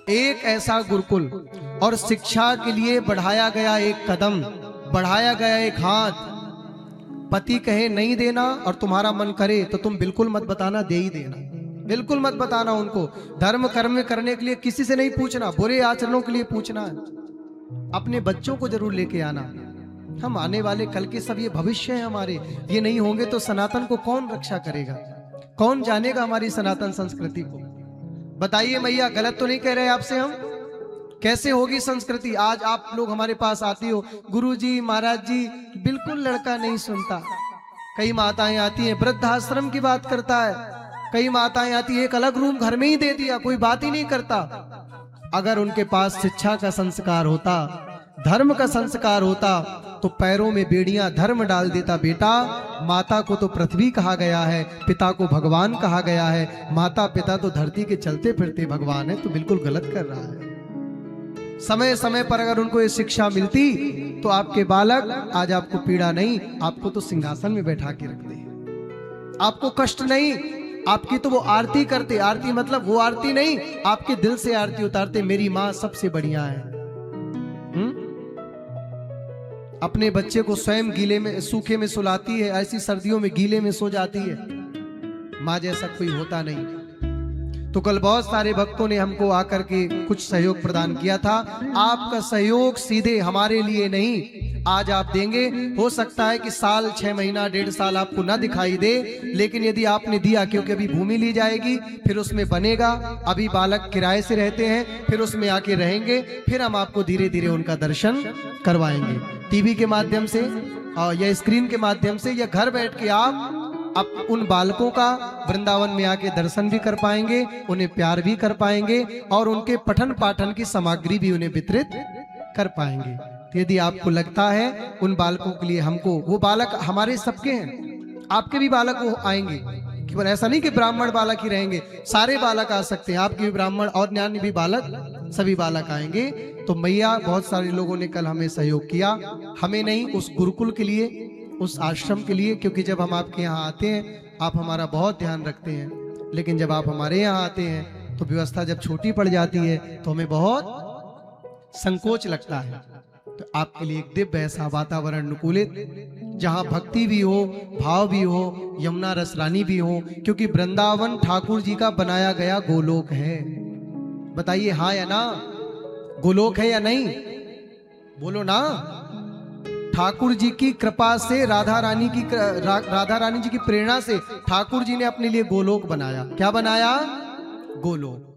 एक ऐसा गुरुकुल और शिक्षा के लिए बढ़ाया गया एक कदम, बढ़ाया गया एक हाथ। पति कहे नहीं देना और तुम्हारा मन करे तो तुम बिल्कुल मत बताना, दे ही देना, बिल्कुल मत बताना उनको। धर्म कर्म करने के लिए किसी से नहीं पूछना, बुरे आचरणों के लिए पूछना है। अपने बच्चों को जरूर लेके आना। हम आने वाले कल के सब ये भविष्य है हमारे, ये नहीं होंगे तो सनातन को कौन रक्षा करेगा, कौन जानेगा हमारी सनातन संस्कृति को। बताइए मैया, गलत तो नहीं कह रहे आपसे हम? कैसे होगी संस्कृति? आज आप लोग हमारे पास आती हो, गुरुजी महाराज जी बिल्कुल लड़का नहीं सुनता। कई माताएं आती हैं, वृद्धाश्रम की बात करता है। कई माताएं आती है, एक अलग रूम घर में ही दे दिया, कोई बात ही नहीं करता। अगर उनके पास शिक्षा का संस्कार होता, धर्म का संस्कार होता, तो पैरों में बेड़ियां धर्म डाल देता। बेटा, माता को तो पृथ्वी कहा गया है, पिता को भगवान कहा गया है। माता पिता तो धरती के चलते फिरते भगवान है, तो बिल्कुल गलत कर रहा है। समय समय पर अगर उनको ये शिक्षा मिलती तो आपके बालक आज आपको पीड़ा नहीं, आपको तो सिंहासन में बैठा के रखते हैं, आपको कष्ट नहीं। आपकी तो वो आरती करते, आरती मतलब वो आरती नहीं, आपके दिल से आरती उतारते, मेरी माँ सबसे बढ़िया है। अपने बच्चे को स्वयं गीले में सूखे में सुलाती है, ऐसी सर्दियों में गीले में सो जाती है। माँ जैसा कोई होता नहीं। तो कल बहुत सारे भक्तों ने हमको आकर के कुछ सहयोग प्रदान किया था। आपका सहयोग सीधे हमारे लिए नहीं, आज आप देंगे, हो सकता है कि साल 6 महीना 1.5 साल आपको ना दिखाई दे, लेकिन यदि आपने दिया, क्योंकि अभी भूमि ली जाएगी, फिर उसमें बनेगा। अभी बालक किराए से रहते हैं, फिर उसमें आके रहेंगे, फिर हम आपको धीरे धीरे उनका दर्शन करवाएंगे, टीवी के माध्यम से या स्क्रीन के माध्यम से, या घर बैठ के आप उन बालकों का वृंदावन में आके दर्शन भी कर पाएंगे, उन्हें प्यार भी कर पाएंगे, और उनके पठन पाठन की सामग्री भी उन्हें वितरित कर पाएंगे। तो यदि आपको लगता है उन बालकों के लिए हमको, वो बालक हमारे सबके हैं, आपके भी बालक वो आएंगे, केवल ऐसा नहीं कि ब्राह्मण बालक ही रहेंगे, सारे बालक आ सकते हैं, आपके भी ब्राह्मण और ज्ञानी भी बालक, सभी बालक आएंगे। तो मैया, बहुत सारे लोगों ने कल हमें सहयोग किया, हमें नहीं, उस गुरुकुल के लिए, उस आश्रम के लिए, क्योंकि जब हम आपके यहाँ आते हैं आप हमारा बहुत ध्यान रखते हैं, लेकिन जब आप हमारे यहाँ आते हैं तो व्यवस्था जब छोटी पड़ जाती है तो हमें बहुत संकोच लगता है। तो आपके लिए एक दिव्य ऐसा वातावरण अनुकूलित, जहाँ भक्ति भी हो, भाव भी हो, यमुना रसरानी भी हो, क्योंकि वृंदावन ठाकुर जी का बनाया गया गोलोक है। बताइए हाँ या ना? गोलोक है या नहीं? बोलो ना। ठाकुर जी की कृपा से, राधा रानी जी की प्रेरणा से ठाकुर जी ने अपने लिए गोलोक बनाया। क्या बनाया? गोलोक।